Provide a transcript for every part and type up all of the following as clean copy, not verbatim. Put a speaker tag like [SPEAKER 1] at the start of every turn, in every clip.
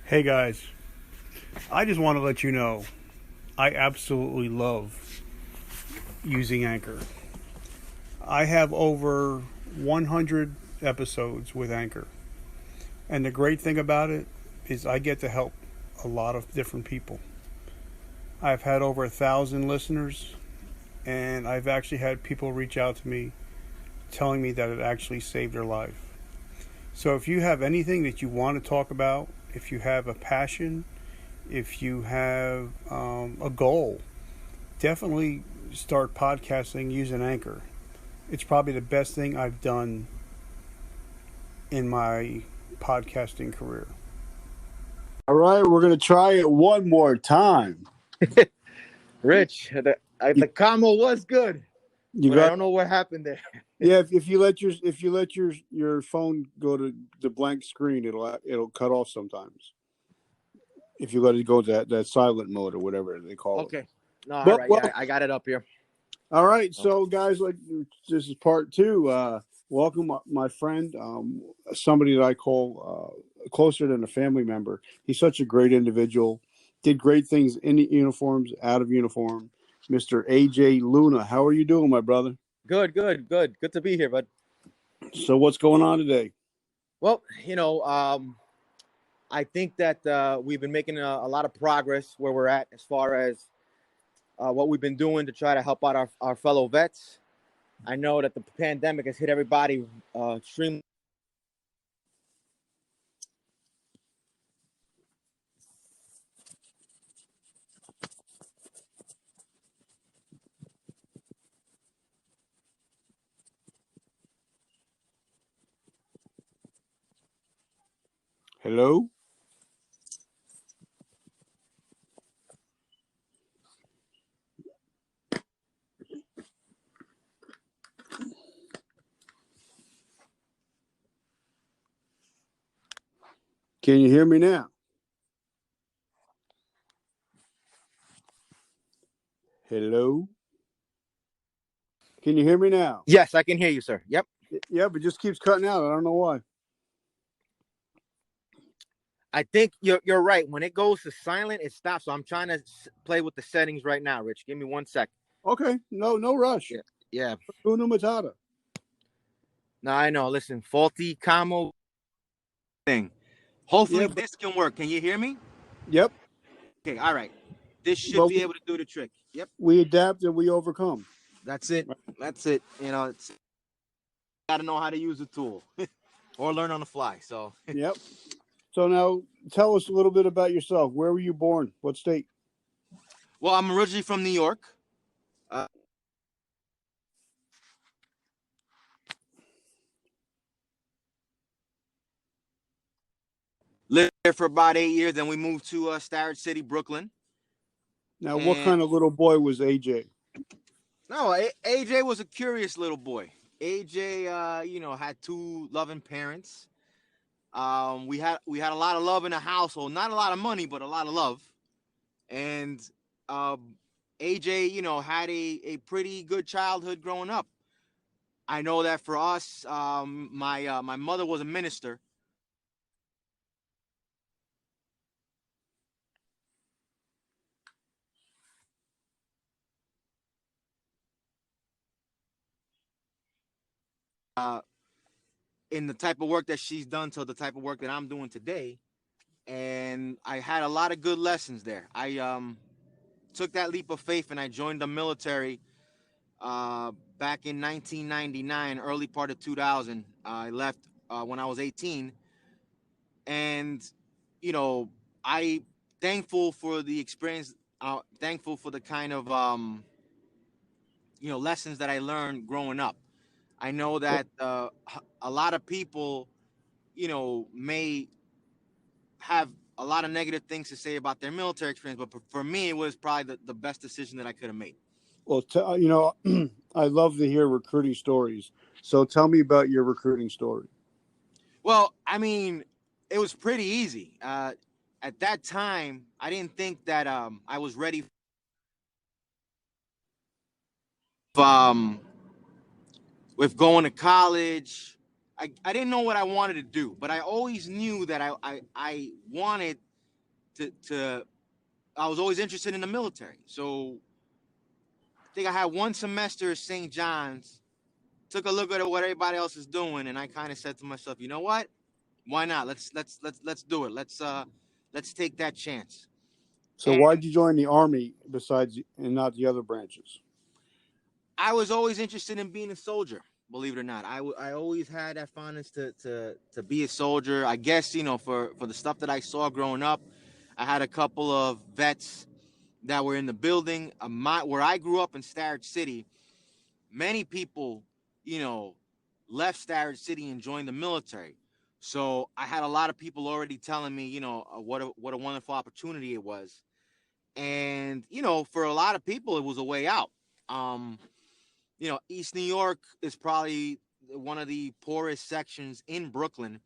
[SPEAKER 1] Hey guys, I just want to let you know I absolutely love using Anchor. I have over 100 episodes with Anchor. And the great thing about it is I get to help a lot of different people. I've had over 1,000 listeners, and I've actually had people reach out to me telling me that it actually saved their life. So if you have anything that you want to talk about, if you have a passion, if you have a goal, definitely start podcasting using Anchor. It's probably the best thing I've done in my podcasting career.
[SPEAKER 2] All right, we're gonna try it one more time.
[SPEAKER 3] Rich,
[SPEAKER 2] You,
[SPEAKER 3] the combo was good,
[SPEAKER 2] you
[SPEAKER 3] but I
[SPEAKER 2] got
[SPEAKER 3] don't know what happened there.
[SPEAKER 2] yeah. If you let your phone go to the blank screen, it'll cut off sometimes. If you let it go to that silent mode or whatever they call it.
[SPEAKER 3] Okay. No, all
[SPEAKER 2] But
[SPEAKER 3] right.
[SPEAKER 2] well,
[SPEAKER 3] Yeah, I got it up here.
[SPEAKER 2] all right.
[SPEAKER 3] Okay.
[SPEAKER 2] So guys, like this is part two. Welcome, my friend, somebody that I call closer than a family member. He's such a great individual. Did great things in the uniforms, out of uniform. Mr. AJ Luna, how are you doing, my brother?
[SPEAKER 3] Good to be here, bud.
[SPEAKER 2] So what's going on today?
[SPEAKER 3] Well, I think that we've been making a lot of progress where we're at as far as what we've been doing to try to help out our fellow vets. I know that the pandemic has hit everybody extremely.
[SPEAKER 2] Hello? Can you hear me now? Hello? Can you hear me now?
[SPEAKER 3] Yes, I can hear you, sir. Yep.
[SPEAKER 2] Yeah, but it just keeps cutting out. I don't know why.
[SPEAKER 3] I think you're right. When it goes to silent, it stops. So I'm trying to play with the settings right now, Rich. Give me 1 sec.
[SPEAKER 2] Okay, no rush.
[SPEAKER 3] Yeah. Yeah.
[SPEAKER 2] Una Matata.
[SPEAKER 3] No, I know. Listen, faulty combo thing. Hopefully
[SPEAKER 2] Yeah,
[SPEAKER 3] this can work. Can you hear me?
[SPEAKER 2] yep.
[SPEAKER 3] Okay, all right. This should
[SPEAKER 2] But
[SPEAKER 3] be able to do the trick. Yep,
[SPEAKER 2] we adapt and we overcome.
[SPEAKER 3] that's it. That's it. It's got to know how to use the tool or learn on the fly. So,
[SPEAKER 2] Yep. So now tell us a little bit about yourself. Where were you born? What state?
[SPEAKER 3] well, I'm originally from New York. Uh, lived there for about 8 years. Then we moved to Starrett City, Brooklyn.
[SPEAKER 2] Now, what
[SPEAKER 3] And
[SPEAKER 2] kind of little boy was AJ?
[SPEAKER 3] no, AJ was a curious little boy. AJ, had two loving parents. We had a lot of love in the household. Not a lot of money, but a lot of love. And AJ, had a pretty good childhood growing up. I know that for us, my mother was a minister. Uh, in the type of work that she's done to the type of work that I'm doing today, and I had a lot of good lessons there. I took that leap of faith and I joined the military back in 1999, early part of 2000. I left when I was 18, and you know, I thankful for the experience. Thankful for the kind of lessons that I learned growing up. I know that a lot of people, may have a lot of negative things to say about their military experience, but for me, it was probably the best decision that I could have made.
[SPEAKER 2] Well, I love to hear recruiting stories. So tell me about your recruiting story.
[SPEAKER 3] Well, I mean, it was pretty easy. At that time, I didn't think that I was ready. Um, with going to college, I didn't know what I wanted to do, but I always knew that I wanted to I was always interested in the military. So I think I had one semester at St. John's, took a look at what everybody else is doing, and I kind of said to myself, you know what? Why not? Let's do it. Let's take that chance.
[SPEAKER 2] So
[SPEAKER 3] And
[SPEAKER 2] why'd you join the Army besides and not the other branches?
[SPEAKER 3] I was always interested in being a soldier. Believe it or not, I always had that fondness to be a soldier. I guess, for the stuff that I saw growing up, I had a couple of vets that were in the building. Where I grew up in Starrett City, many people, you know, left Starrett City and joined the military. So I had a lot of people already telling me, what a wonderful opportunity it was. And for a lot of people, it was a way out. Um, East New York is probably one of the poorest sections in Brooklyn.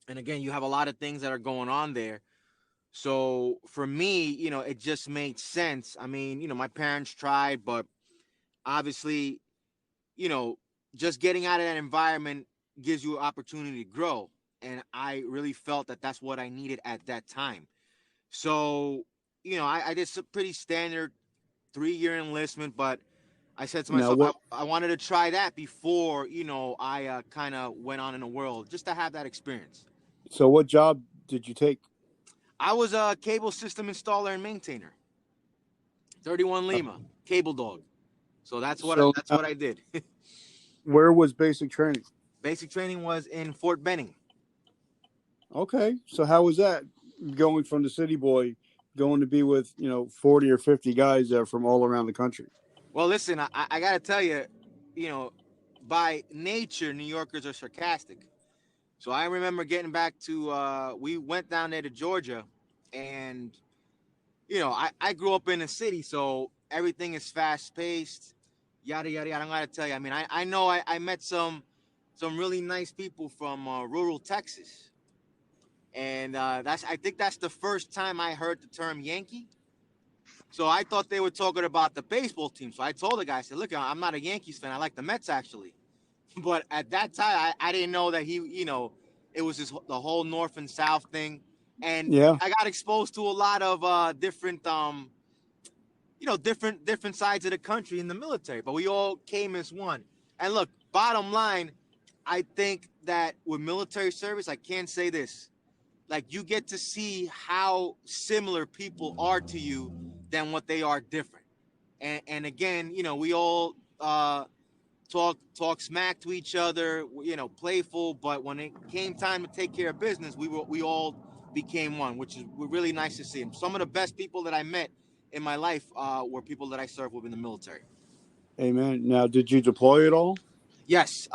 [SPEAKER 3] And again, you have a lot of things that are going on there. So for me, it just made sense. I mean, my parents tried, but obviously, you know, just getting out of that environment gives you an opportunity to grow. And I really felt that that's what I needed at that time. So, I did some pretty standard 3-year enlistment, but I said to
[SPEAKER 2] Now
[SPEAKER 3] myself,
[SPEAKER 2] what?
[SPEAKER 3] I wanted to try that before, I kind of went on in the world just to have that experience.
[SPEAKER 2] So what job did you take?
[SPEAKER 3] I was a cable system installer and maintainer. 31 Lima, cable dog. So that's what
[SPEAKER 2] So
[SPEAKER 3] that's what I did.
[SPEAKER 2] where was basic training?
[SPEAKER 3] Basic training was in Fort Benning.
[SPEAKER 2] Okay, so how was that going from the city boy going to be with 40 or 50 guys that are from all around the country?
[SPEAKER 3] Well, listen, I got to tell you, you know, by nature, New Yorkers are sarcastic. So I remember getting back to, we went down there to Georgia, and, I grew up in the city, so everything is fast paced, yada, yada, yada. I don't got to tell you. I mean, I know I met some really nice people from rural Texas. And I think that's the first time I heard the term Yankee. So I thought they were talking about the baseball team. So I told the guy, I said, look, I'm not a Yankees fan. I like the Mets, actually. But at that time, I didn't know that it was the whole North and South thing. And
[SPEAKER 2] Yeah.
[SPEAKER 3] I got exposed to a lot of different, different sides of the country in the military. But we all came as one. And look, bottom line, I think that with military service, I can't say this. Like, you get to see how similar people are to you than what they are different. And again, we all talk smack to each other, playful, but when it came time to take care of business, we all became one, which is really nice to see. And some of the best people that I met in my life were people that I served with in the military.
[SPEAKER 2] Amen. Now, did you deploy at all?
[SPEAKER 3] Yes.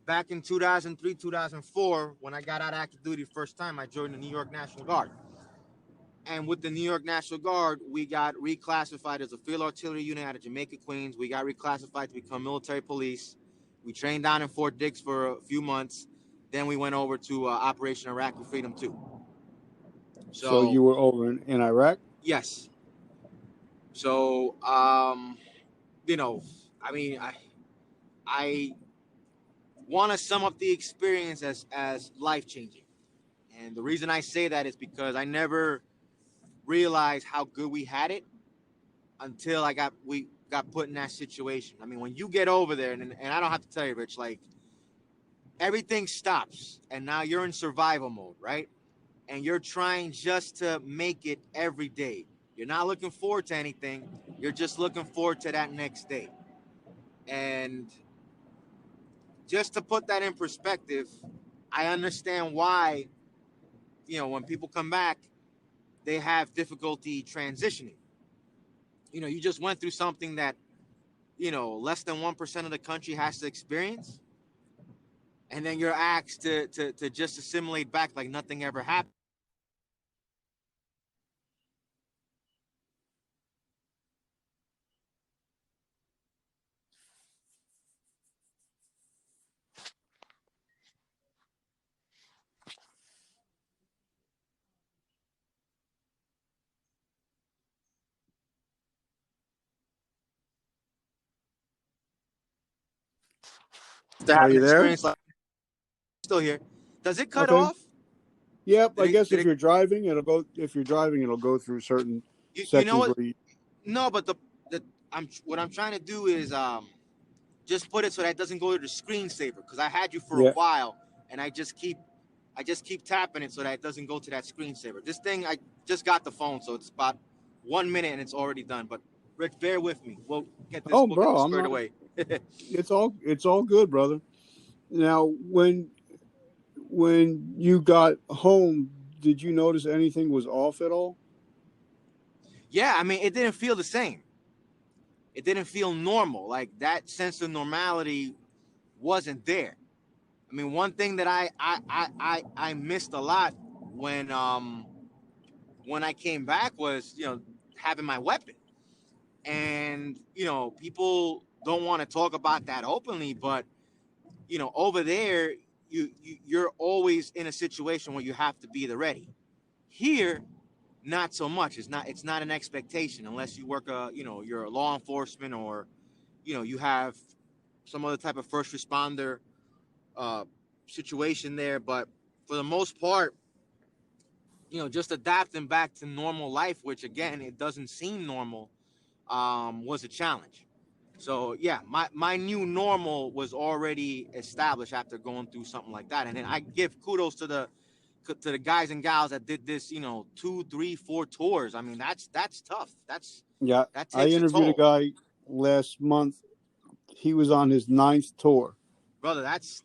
[SPEAKER 3] Back in 2003, 2004, when I got out of active duty the first time, I joined the New York National Guard. And with the New York National Guard, we got reclassified as a field artillery unit out of Jamaica, Queens. We got reclassified to become military police. We trained down in Fort Dix for a few months. Then we went over to Operation Iraqi Freedom 2.
[SPEAKER 2] So you were over in Iraq?
[SPEAKER 3] Yes. So, I mean, I want to sum up the experience as life-changing. And the reason I say that is because I never realized how good we had it until we got put in that situation. I mean, when you get over there, and I don't have to tell you, Rich, like, everything stops, and now you're in survival mode, right? And you're trying just to make it every day. You're not looking forward to anything. You're just looking forward to that next day. And just to put that in perspective, I understand why, when people come back, they have difficulty transitioning. You just went through something that, less than 1% of the country has to experience. And then you're asked to just assimilate back like nothing ever happened. To
[SPEAKER 2] Are
[SPEAKER 3] have
[SPEAKER 2] you
[SPEAKER 3] an
[SPEAKER 2] there?
[SPEAKER 3] experience like still here. Does it cut
[SPEAKER 2] Okay.
[SPEAKER 3] off?
[SPEAKER 2] Yep.
[SPEAKER 3] Did
[SPEAKER 2] I
[SPEAKER 3] it,
[SPEAKER 2] guess
[SPEAKER 3] did
[SPEAKER 2] if
[SPEAKER 3] it,
[SPEAKER 2] you're driving, it'll go. If you're driving, it'll go through certain
[SPEAKER 3] you know
[SPEAKER 2] sections
[SPEAKER 3] what?
[SPEAKER 2] where you.
[SPEAKER 3] No, but the what I'm trying to do is just put it so that it doesn't go to the screensaver because I had you for a
[SPEAKER 2] Yeah.
[SPEAKER 3] while and I just keep tapping it so that it doesn't go to that screensaver. This thing I just got the phone, so it's about 1 minute and it's already done. But Rich, bear with me.
[SPEAKER 2] Oh,
[SPEAKER 3] We'll get
[SPEAKER 2] bro,
[SPEAKER 3] this
[SPEAKER 2] I'm
[SPEAKER 3] squared
[SPEAKER 2] not.
[SPEAKER 3] away.
[SPEAKER 2] It's all good, brother. Now, when you got home, did you notice anything was off at all?
[SPEAKER 3] Yeah, I mean it didn't feel the same. It didn't feel normal. Like that sense of normality wasn't there. I mean, one thing that I missed a lot when I came back was having my weapon. And people don't want to talk about that openly, but over there you're always in a situation where you have to be the ready. Here, not so much. It's not an expectation unless you work you're a law enforcement or you have some other type of first responder uh, situation there. But for the most part, just adapting back to normal life, which again it doesn't seem normal, was a challenge. So yeah, my new normal was already established after going through something like that. And then I give kudos to the guys and gals that did this, 2, 3, 4 tours. I mean, that's tough.
[SPEAKER 2] Yeah,
[SPEAKER 3] That
[SPEAKER 2] I
[SPEAKER 3] takes a
[SPEAKER 2] interviewed a
[SPEAKER 3] toll,
[SPEAKER 2] guy last month. He was on his ninth tour.
[SPEAKER 3] brother. That's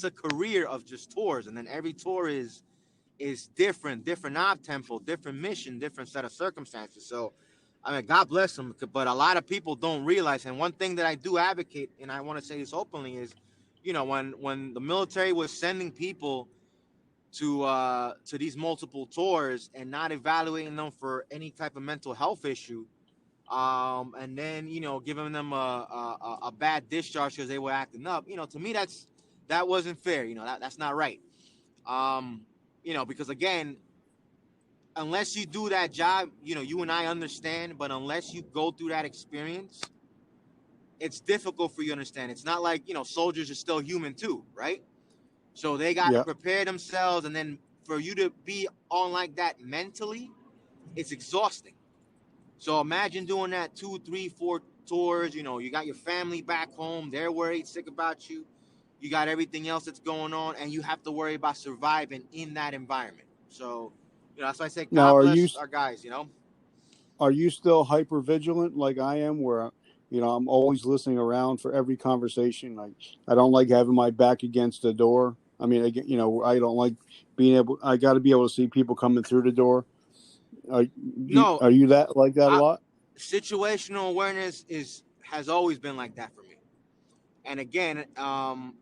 [SPEAKER 3] a career of just tours, and then every tour is different op tempo, different mission, different set of circumstances. So, I mean, God bless them. But a lot of people don't realize. And one thing that I do advocate, and I want to say this openly, is, when the military was sending people to these multiple tours and not evaluating them for any type of mental health issue, and then giving them a bad discharge because they were acting up. To me that wasn't fair. That's not right. Um, because again, unless you do that job, you and I understand, but unless you go through that experience, it's difficult for you to understand. It's not like, soldiers are still human too, right? So they got to
[SPEAKER 2] Yeah.
[SPEAKER 3] prepare themselves. And then for you to be on like that mentally, it's exhausting. So imagine doing that 2, 3, 4 tours. You got your family back home. They're worried, sick about you. You got everything else that's going on, and you have to worry about surviving in that environment. So, that's why I say
[SPEAKER 2] Now,
[SPEAKER 3] God bless our guys.
[SPEAKER 2] are you still hyper vigilant like I am, where I'm always listening around for every conversation? Like, I don't like having my back against the door. I mean, I don't like being able. I got to be able to see people coming through the door.
[SPEAKER 3] No,
[SPEAKER 2] Are you like that a
[SPEAKER 3] I,
[SPEAKER 2] lot?
[SPEAKER 3] situational awareness has always been like that for me. And again,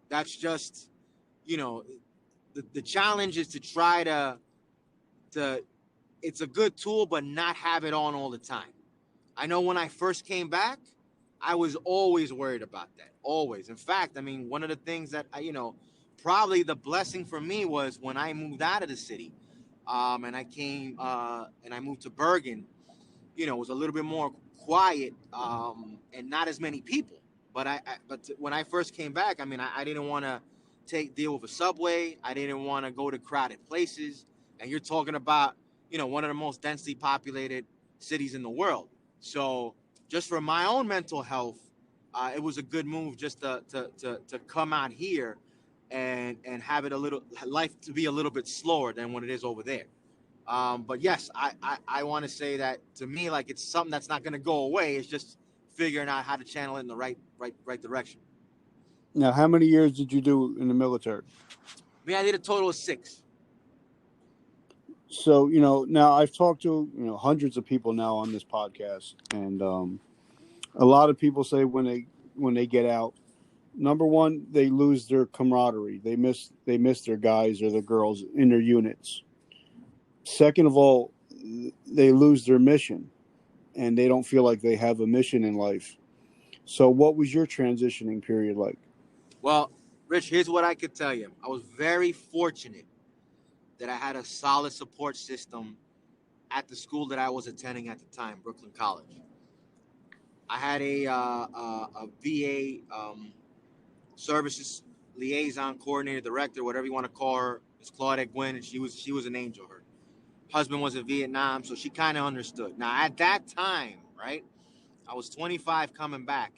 [SPEAKER 3] that's just you know the challenge is to try to it's a good tool, but not have it on all the time. I know when I first came back, I was always worried about that. Always. In fact, I mean, one of the things that probably the blessing for me was when I moved out of the city, and I came and I moved to Bergen. It was a little bit more quiet, and not as many people. But when I first came back, I mean, I didn't want to deal with a subway. I didn't want to go to crowded places. And you're talking about one of the most densely populated cities in the world. So just for my own mental health, it was a good move just to come out here and have it life to be a little bit slower than what it is over there. But yes, I want to say that to me, like it's something that's not going to go away. It's just figuring out how to channel it in the right direction.
[SPEAKER 2] Now, how many years did you do in the military?
[SPEAKER 3] I mean, I did a total of 6.
[SPEAKER 2] So, now I've talked to, hundreds of people now on this podcast, and a lot of people say when they get out, number one, they lose their camaraderie. They miss their guys or their girls in their units. Second of all, they lose their mission, and they don't feel like they have a mission in life. So, what was your transitioning period like?
[SPEAKER 3] Well, Rich, here's what I could tell you. I was very fortunate that I had a solid support system at the school that I was attending at the time, Brooklyn College. I had a VA services liaison coordinator, director, whatever you want to call her, Miss Claudette Gwynn, and she was an angel. Her husband was in Vietnam, so she kind of understood. Now at that time, right, I was 25 coming back.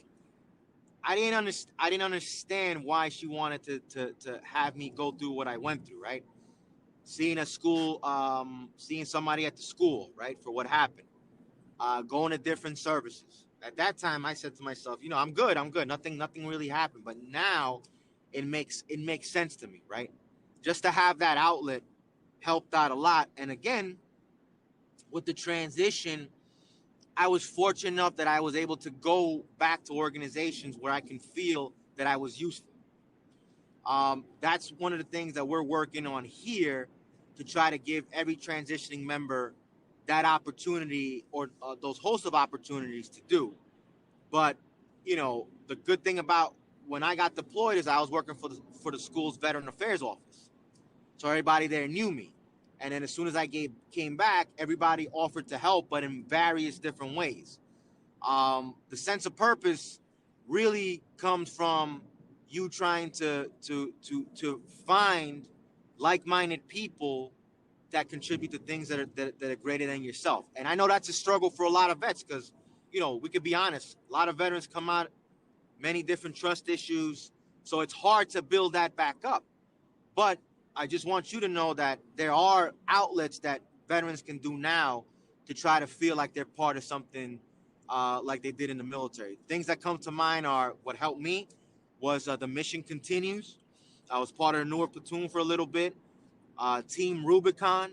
[SPEAKER 3] I didn't understand why she wanted to have me go through what I went through, right? Seeing a school, seeing somebody at the school, right, for what happened, going to different services. At that time, I said to myself, I'm good. Nothing really happened. But now, it makes sense to me, right? Just to have that outlet helped out a lot. And again, with the transition, I was fortunate enough that I was able to go back to organizations where I can feel that I was useful. That's one of the things that we're working on here to try to give every transitioning member that opportunity or those host of opportunities to do. But, the good thing about when I got deployed is I was working for the school's Veteran Affairs office. So everybody there knew me. And then as soon as I came back, everybody offered to help, but in various different ways. The sense of purpose really comes from you trying to find like-minded people that contribute to things that are greater than yourself. And I know that's a struggle for a lot of vets because, we could be honest, a lot of veterans come out, many different trust issues. So it's hard to build that back up. But I just want you to know that there are outlets that veterans can do now to try to feel like they're part of something like they did in the military. Things that come to mind are what helped me was the Mission Continues. I was part of the Newark platoon for a little bit. Team Rubicon.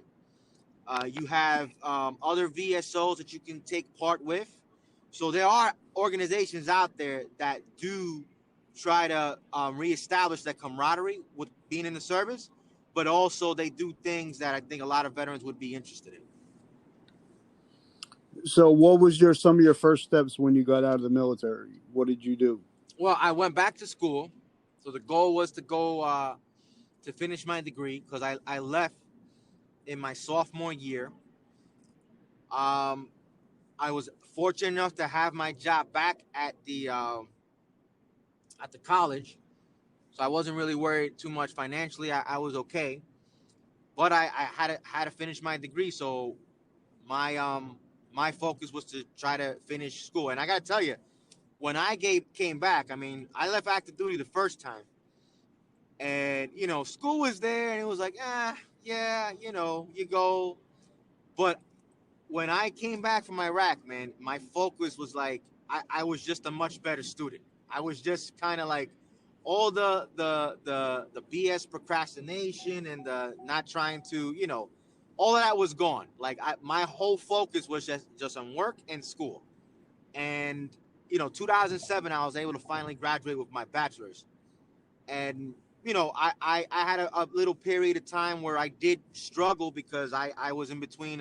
[SPEAKER 3] You have other VSOs that you can take part with. So there are organizations out there that do try to reestablish that camaraderie with being in the service, but also they do things that I think a lot of veterans would be interested in.
[SPEAKER 2] So what was some of your first steps when you got out of the military? What did you do?
[SPEAKER 3] Well, I went back to school. So the goal was to go to finish my degree because I left in my sophomore year. I was fortunate enough to have my job back at the college. So I wasn't really worried too much financially. I was okay. But I had to finish my degree. So my focus was to try to finish school. And I got to tell you, when I came back, I mean, I left active duty the first time. And, school was there and it was like, yeah, you go. But when I came back from Iraq, man, my focus was like, I was just a much better student. I was just kind of like all the BS procrastination and the not trying to, all of that was gone. Like my whole focus was just on work and school. And, 2007, I was able to finally graduate with my bachelor's. And, I had a little period of time where I did struggle because I was in between,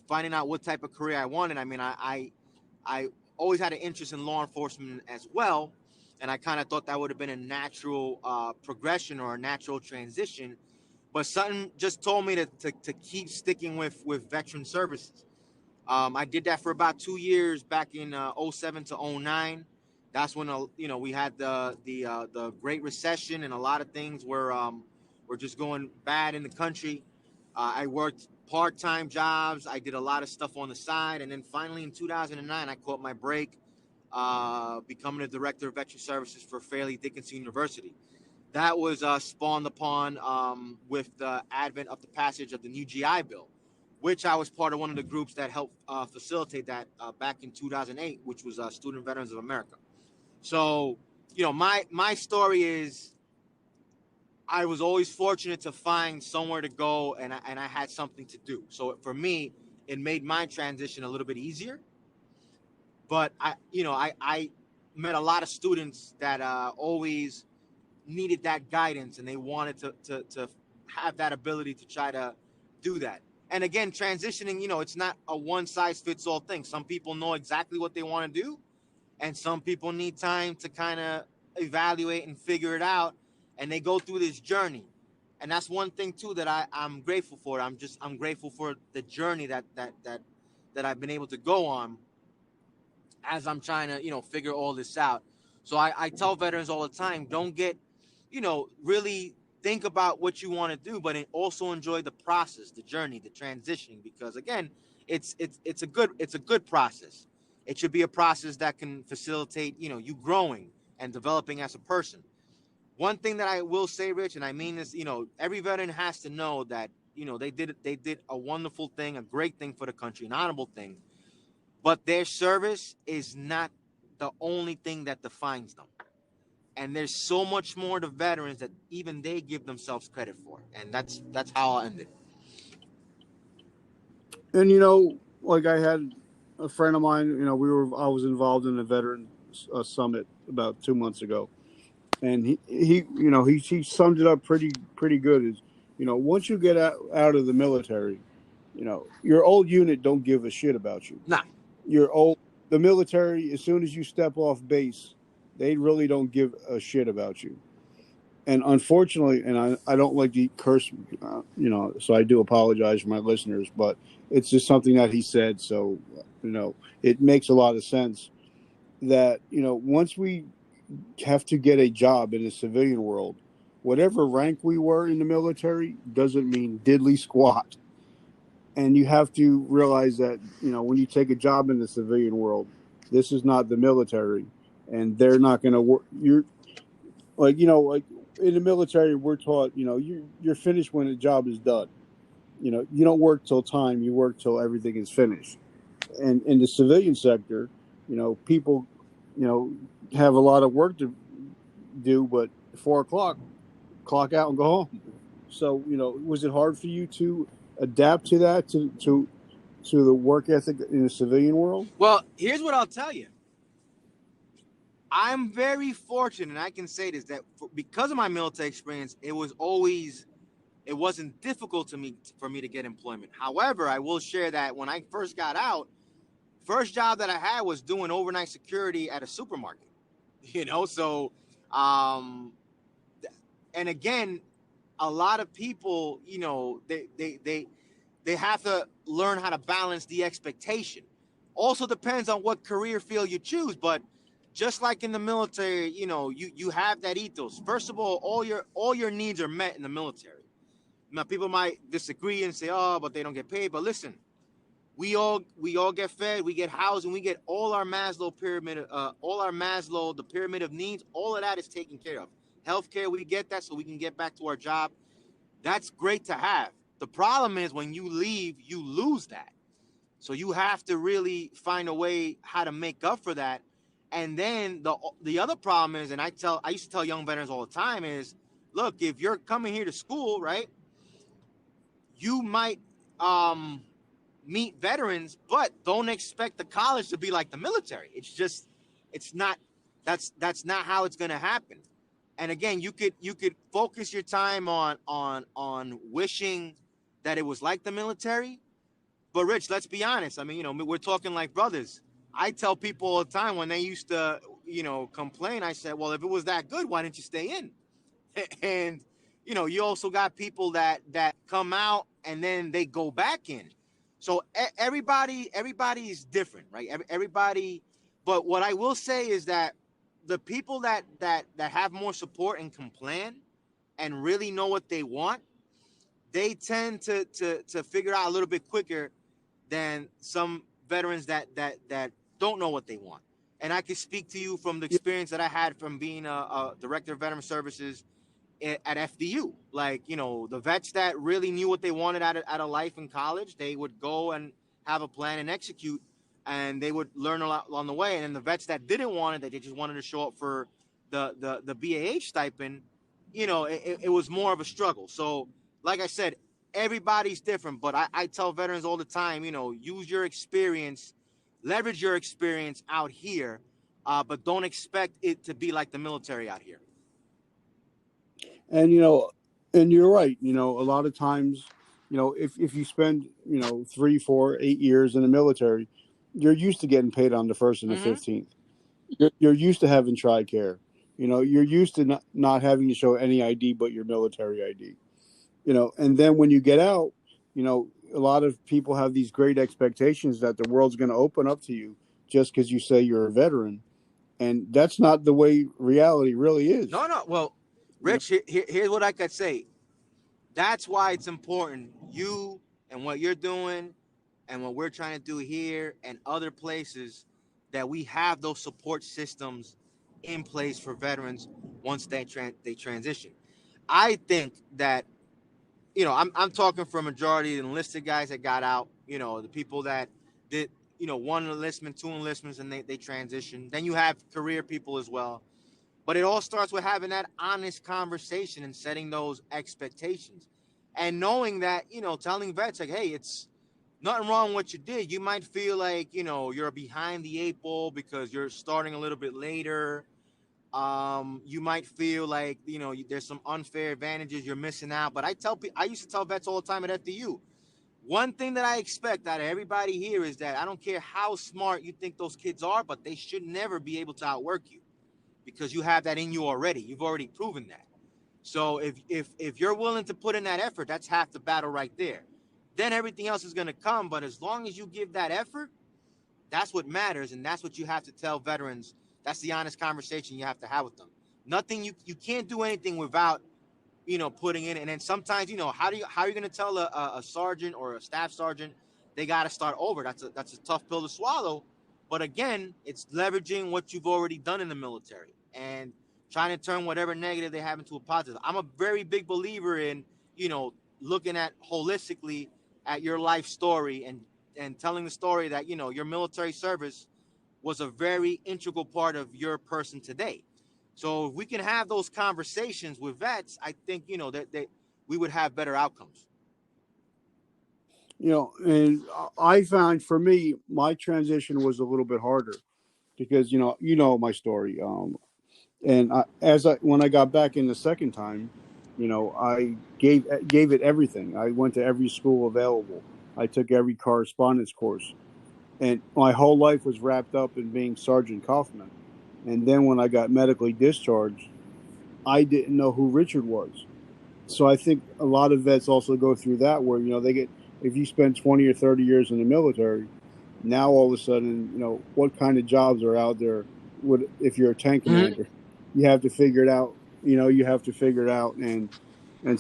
[SPEAKER 3] finding out what type of career I wanted. I mean, I always had an interest in law enforcement as well. And I kind of thought that would have been a natural progression or a natural transition. But something just told me to keep sticking with veteran services. I did that for about 2 years back in 07 to 09. That's when we had the Great Recession and a lot of things were just going bad in the country. I worked part-time jobs. I did a lot of stuff on the side, and then finally in 2009, I caught my break, becoming the director of veteran services for Fairleigh Dickinson University. That was spawned upon with the advent of the passage of the new GI Bill, which I was part of one of the groups that helped facilitate that back in 2008, which was Student Veterans of America. So, my story is I was always fortunate to find somewhere to go and I had something to do. So for me, it made my transition a little bit easier. But I met a lot of students that always needed that guidance and they wanted to have that ability to try to do that. And again, transitioning, it's not a one size fits all thing. Some people know exactly what they want to do. And some people need time to kind of evaluate and figure it out. And they go through this journey. And that's one thing, too, that I'm grateful for. I'm grateful for the journey that I've been able to go on as I'm trying to, figure all this out. So I tell veterans all the time, don't get, really think about what you want to do, but also enjoy the process, the journey, the transition. Because again, it's a good process. It should be a process that can facilitate, you growing and developing as a person. One thing that I will say, Rich, and I mean this, every veteran has to know that they did a wonderful thing, a great thing for the country, an honorable thing, but their service is not the only thing that defines them. And there's so much more to veterans that even they give themselves credit for, and that's how I'll end it.
[SPEAKER 2] And like I had a friend of mine. I was involved in a veteran summit about 2 months ago, and he summed it up pretty good. Is once you get out of the military, your old unit don't give a shit about you.
[SPEAKER 3] Nah.
[SPEAKER 2] The military, as soon as you step off base, they really don't give a shit about you. And unfortunately, and I don't like to curse, so I do apologize for my listeners, but it's just something that he said. So, it makes a lot of sense that, once we have to get a job in the civilian world, whatever rank we were in the military doesn't mean diddly squat. And you have to realize that, when you take a job in the civilian world, this is not the military, and they're not going to work. You're like in the military, we're taught, you're finished when the job is done. You don't work till time, you work till everything is finished. And in the civilian sector, people, have a lot of work to do, but 4 o'clock, clock out and go home. So, was it hard for you to adapt to that, to the work ethic in the civilian world?
[SPEAKER 3] Well, here's what I'll tell you. I'm very fortunate, and I can say this, that because of my military experience, it wasn't difficult for me to get employment. However, I will share that when I first got out, first job that I had was doing overnight security at a supermarket. So, and again, a lot of people, they have to learn how to balance the expectation. Also depends on what career field you choose, but just like in the military, you have that ethos. First of all your needs are met in the military. Now, people might disagree and say, "Oh, but they don't get paid." But listen, we all get fed, we get housed, and we get all our Maslow pyramid, the pyramid of needs. All of that is taken care of. Healthcare, we get that so we can get back to our job. That's great to have. The problem is when you leave, you lose that. So you have to really find a way how to make up for that. And then the other problem is, and I used to tell young veterans all the time is, look, if you're coming here to school, right, you might meet veterans, but don't expect the college to be like the military. It's not, that's not how it's going to happen. And again, you could focus your time on wishing that it was like the military. But Rich, let's be honest. I mean, we're talking like brothers. I tell people all the time when they used to, complain, I said, well, if it was that good, why didn't you stay in? And, you also got people that come out and then they go back in. So everybody is different, right? Everybody. But what I will say is that the people that have more support and can plan and really know what they want, they tend to figure out a little bit quicker than some veterans that don't know what they want. And I can speak to you from the experience that I had from being a director of veteran services at FDU. Like, the vets that really knew what they wanted out of life in college, they would go and have a plan and execute, and they would learn a lot along the way. And then the vets that didn't want it, that they just wanted to show up for the BAH stipend, it was more of a struggle. So, like I said, everybody's different, but I tell veterans all the time, use your experience, leverage your experience out here, but don't expect it to be like the military out here.
[SPEAKER 2] And, and you're right. A lot of times, if you spend, 3, 4, 8 years in the military, you're used to getting paid on the 1st and the 15th. You're used to having TRICARE. You're used to not having to show any ID but your military ID. And then when you get out, a lot of people have these great expectations that the world's going to open up to you just because you say you're a veteran. And that's not the way reality really is.
[SPEAKER 3] No. Well, Rich, here's what I could say. That's why it's important. You and what you're doing and what we're trying to do here and other places, that we have those support systems in place for veterans once they transition. I think that, I'm talking for a majority of the enlisted guys that got out, the people that did, one enlistment, two enlistments, and they transition. Then you have career people as well. But it all starts with having that honest conversation and setting those expectations. And knowing that, telling vets like, hey, it's nothing wrong with what you did. You might feel like, you're behind the eight ball because you're starting a little bit later. You might feel like, there's some unfair advantages you're missing out. But I used to tell vets all the time at FDU, one thing that I expect out of everybody here is that I don't care how smart you think those kids are, but they should never be able to outwork you, because you have that in you already. You've already proven that. So if you're willing to put in that effort, that's half the battle right there. Then everything else is going to come. But as long as you give that effort, that's what matters. And that's what you have to tell veterans. That's the honest conversation you have to have with them. Nothing, you can't do anything without, putting in. And then sometimes, how are you going to tell a sergeant or a staff sergeant they got to start over? That's a tough pill to swallow. But again, it's leveraging what you've already done in the military and trying to turn whatever negative they have into a positive. I'm a very big believer in, looking at holistically at your life story and telling the story that, your military service was a very integral part of your person today. So if we can have those conversations with vets, I think, that we would have better outcomes.
[SPEAKER 2] And I found for me, my transition was a little bit harder because, my story. And when I got back in the second time, I gave it everything. I went to every school available. I took every correspondence course, and my whole life was wrapped up in being Sergeant Kaufman. And then when I got medically discharged, I didn't know who Richard was. So I think a lot of vets also go through that, where they get, if you spend 20 or 30 years in the military, now all of a sudden, what kind of jobs are out there? If you're a tank commander, you have to figure it out. You have to figure it out and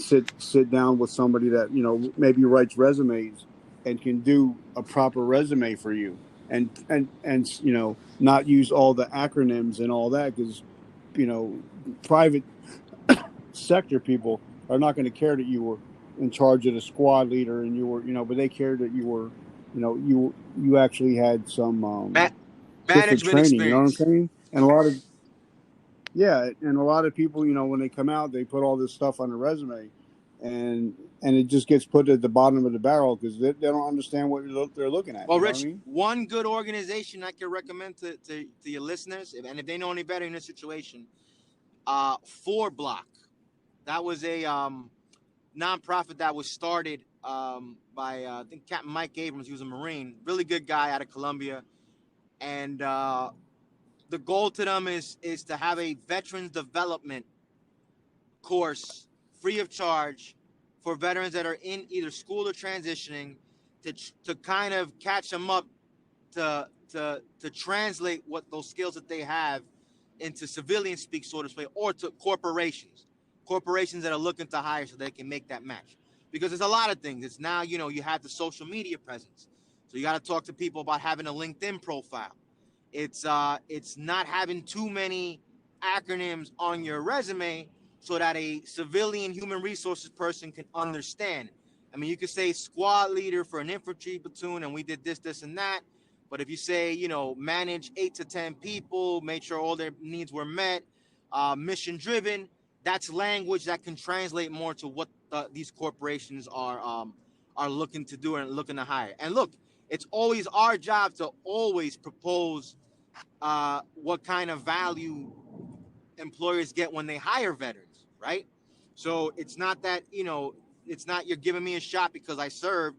[SPEAKER 2] sit down with somebody that maybe writes resumes and can do a proper resume for you, and not use all the acronyms and all that, because private sector people are not going to care that you were in charge of the squad leader and you were but they cared that you were you actually had some
[SPEAKER 3] management
[SPEAKER 2] training experience. You know what I'm saying? And a lot of people, when they come out, they put all this stuff on a resume, and it just gets put at the bottom of the barrel because they don't understand what they're looking at.
[SPEAKER 3] Well, Rich, one good organization I can recommend to your listeners, and if they know any better in this situation, 4 Block. That was a nonprofit that was started by I think Captain Mike Abrams. He was a Marine, really good guy out of Columbia, and the goal to them is to have a veterans development course free of charge for veterans that are in either school or transitioning, to kind of catch them up to translate what those skills that they have into civilian speak, so to speak, or to corporations that are looking to hire so they can make that match. Because there's a lot of things. It's now, you have the social media presence. So you got to talk to people about having a LinkedIn profile. It's not having too many acronyms on your resume so that a civilian human resources person can understand. I mean, you could say squad leader for an infantry platoon, and we did this, and that. But if you say, manage 8 to 10 people, make sure all their needs were met, mission driven, that's language that can translate more to what these corporations are looking to do and looking to hire. And look, it's always our job to always propose what kind of value employers get when they hire veterans, right? So it's not that, it's not you're giving me a shot because I served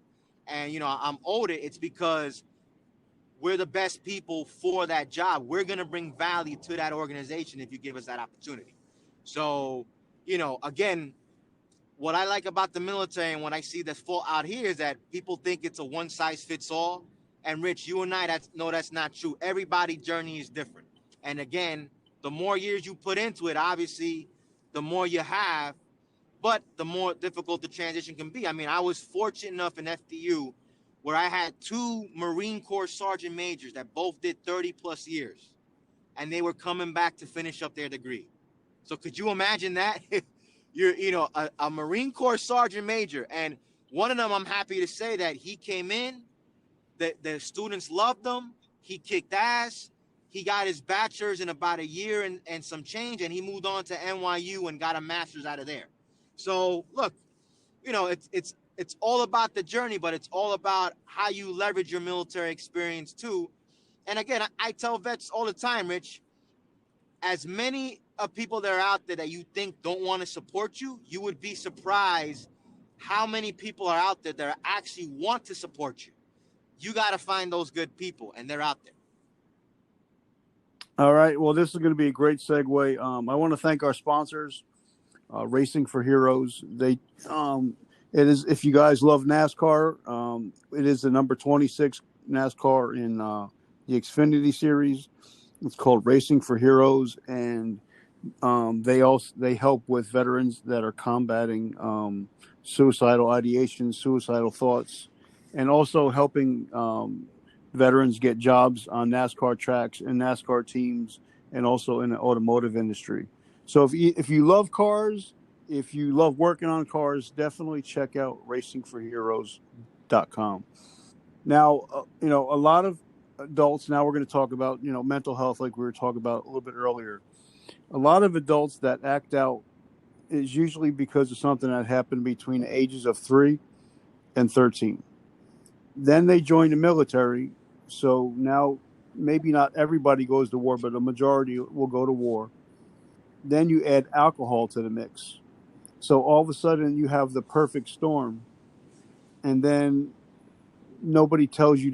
[SPEAKER 3] and, I'm owed it. It's because we're the best people for that job. We're going to bring value to that organization if you give us that opportunity. So, again, what I like about the military and what I see that's full out here is that people think it's a one size fits all. And Rich, you and I, that's not true. Everybody's journey is different. And again, the more years you put into it, obviously, the more you have, but the more difficult the transition can be. I mean, I was fortunate enough in FDU where I had two Marine Corps sergeant majors that both did 30 plus years, and they were coming back to finish up their degree. So could you imagine that? You're, a Marine Corps sergeant major, and one of them, I'm happy to say that he came in, the students loved him. He kicked ass. He got his bachelor's in about a year and some change, and he moved on to NYU and got a master's out of there. So look, it's all about the journey, but it's all about how you leverage your military experience too. And again, I tell vets all the time, Rich, as many of people that are out there that you think don't want to support you, you would be surprised how many people are out there that actually want to support you. You got to find those good people, and they're out there.
[SPEAKER 2] All right. Well, this is going to be a great segue. I want to thank our sponsors, Racing for Heroes. It is, if you guys love NASCAR, it is the number 26 NASCAR in the Xfinity Series. It's called Racing for Heroes, and they help with veterans that are combating suicidal ideation, suicidal thoughts, and also helping veterans get jobs on NASCAR tracks and NASCAR teams, and also in the automotive industry. So if you love cars, if you love working on cars, definitely check out racingforheroes.com. Now, a lot of adults, now we're going to talk about, mental health, like we were talking about a little bit earlier. A lot of adults that act out is usually because of something that happened between the ages of 3 and 13. Then they join the military. So now maybe not everybody goes to war, but a majority will go to war. Then you add alcohol to the mix. So all of a sudden you have the perfect storm. And then nobody tells you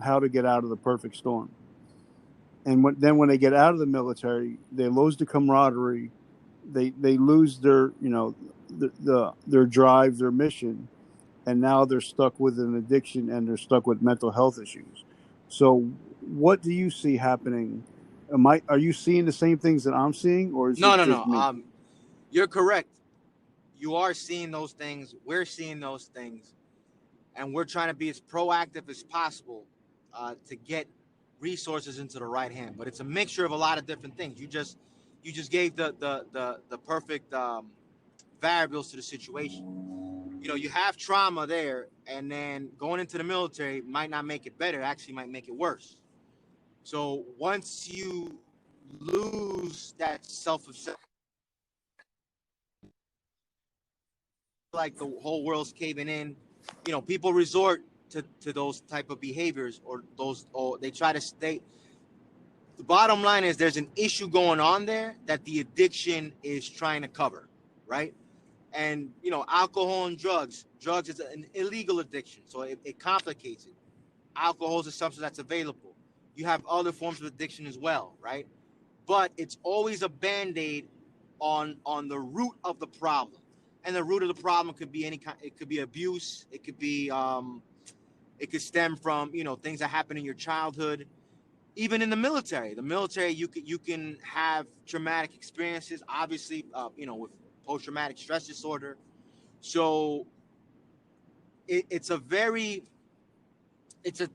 [SPEAKER 2] how to get out of the perfect storm. And when they get out of the military, they lose the camaraderie. They lose their, their drive, their mission. And now they're stuck with an addiction, and they're stuck with mental health issues. So what do you see happening? Are you seeing the same things that I'm seeing, or is
[SPEAKER 3] No.
[SPEAKER 2] me?
[SPEAKER 3] You're correct. You are seeing those things. We're seeing those things, and we're trying to be as proactive as possible to get resources into the right hand. But it's a mixture of a lot of different things. You just gave the perfect variables to the situation. You have trauma there, and then going into the military might not make it better. Actually, might make it worse. So once you lose that self-acceptance, like the whole world's caving in, people resort to those type of behaviors, or they try to stay. The bottom line is there's an issue going on there that the addiction is trying to cover, right? And alcohol and drugs is an illegal addiction, so it complicates it. Alcohol is a substance that's available. You have other forms of addiction as well, right? But it's always a band-aid on the root of the problem. And the root of the problem could be any kind. It could be abuse. It could be it could stem from things that happen in your childhood. Even in the military, you can have traumatic experiences. Obviously, with post-traumatic stress disorder. So it's a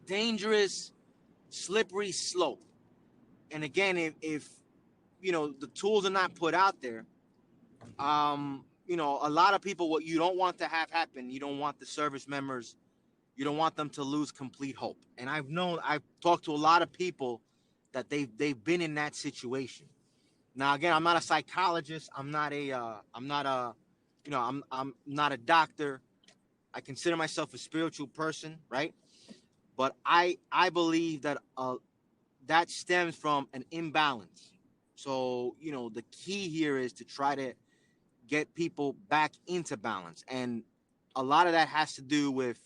[SPEAKER 3] dangerous, slippery slope. And again, if the tools are not put out there, a lot of people, what you don't want to have happen, you don't want the service members, you don't want them to lose complete hope. And I've talked to a lot of people that they've been in that situation. Now, again, I'm not a psychologist. I'm not a doctor. I consider myself a spiritual person, right? But I believe that that stems from an imbalance. So, the key here is to try to get people back into balance. And a lot of that has to do with,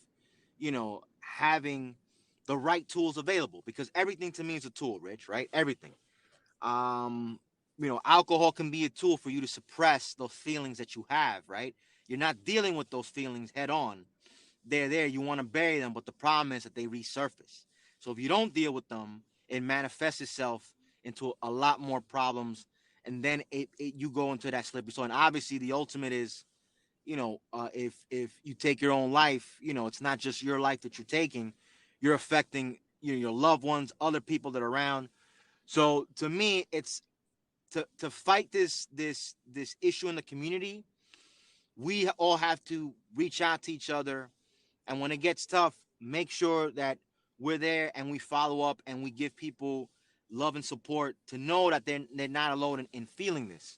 [SPEAKER 3] having the right tools available, because everything to me is a tool, Rich, right? Everything. Alcohol can be a tool for you to suppress those feelings that you have, right? You're not dealing with those feelings head on. They're there. You want to bury them, but the problem is that they resurface. So if you don't deal with them, it manifests itself into a lot more problems and then you go into that slippery slope. And obviously, the ultimate is, if you take your own life, it's not just your life that you're taking, you're affecting your loved ones, other people that are around. So to me, it's to fight this issue in the community. We all have to reach out to each other, and when it gets tough, make sure that we're there and we follow up and we give people love and support to know that they're not alone in feeling this.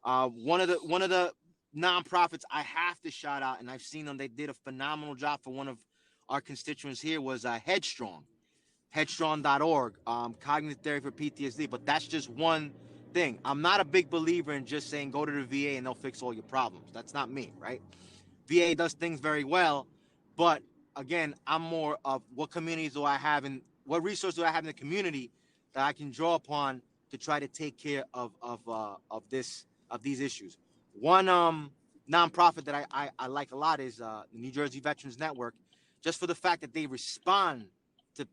[SPEAKER 3] One of the nonprofits I have to shout out, and I've seen them, they did a phenomenal job for one of our constituents here, was Headstrong, headstrong.org, cognitive therapy for PTSD. But that's just one thing. I'm not a big believer in just saying go to the VA and they'll fix all your problems. That's not me, right? VA does things very well, but again, I'm more of what communities do I have and what resources do I have in the community that I can draw upon to try to take care of these issues. One nonprofit that I like a lot is the New Jersey Veterans Network, just for the fact that they respond to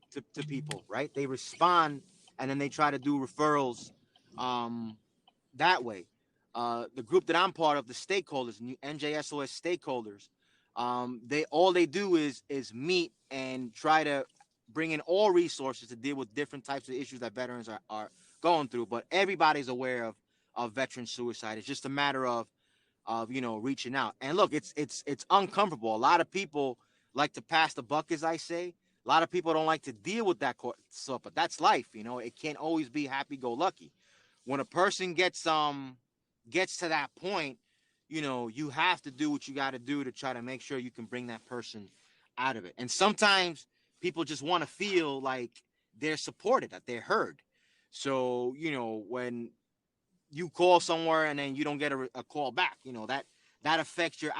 [SPEAKER 3] people, right? They respond and then they try to do referrals that way. The group that I'm part of, the stakeholders, NJSOS stakeholders, they do is meet and try to bring in all resources to deal with different types of issues that veterans are going through. But everybody's aware of veteran suicide. It's just a matter of reaching out. And look, it's uncomfortable. A lot of people like to pass the buck, as I say. A lot of people don't like to deal with that stuff, but that's life. It can't always be happy-go-lucky. When a person gets to that point, you have to do what you got to do to try to make sure you can bring that person out of it. And sometimes people just want to feel like they're supported, that they're heard. So, when you call somewhere and then you don't get a call back, that affects your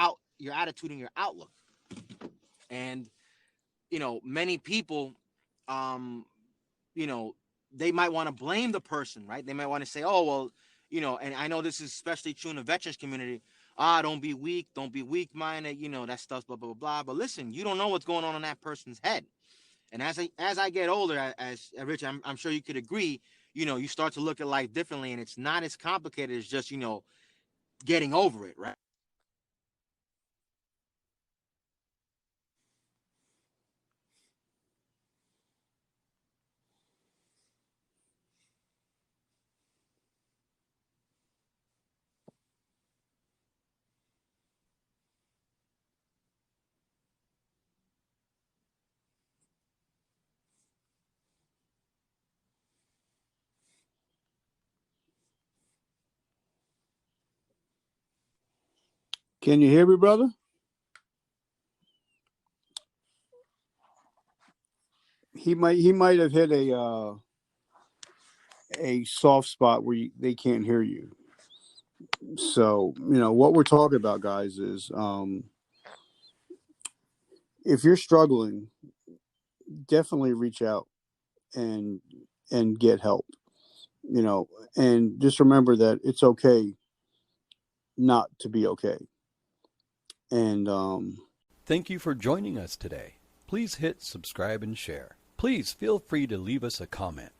[SPEAKER 3] attitude and your outlook. And, many people, they might want to blame the person, right? They might want to say, oh, well, and I know this is especially true in the veterans community. Don't be weak. Don't be weak-minded. That stuff, blah, blah, blah. But listen, you don't know what's going on in that person's head. And as I get older, as Rich, I'm sure you could agree, you start to look at life differently, and it's not as complicated as just, getting over it, right?
[SPEAKER 2] Can you hear me, brother? He might have hit a soft spot where they can't hear you. So what we're talking about, guys, is if you're struggling, definitely reach out and get help. And just remember that it's okay not to be okay. And
[SPEAKER 4] thank you for joining us today. Please hit subscribe and share. Please feel free to leave us a comment.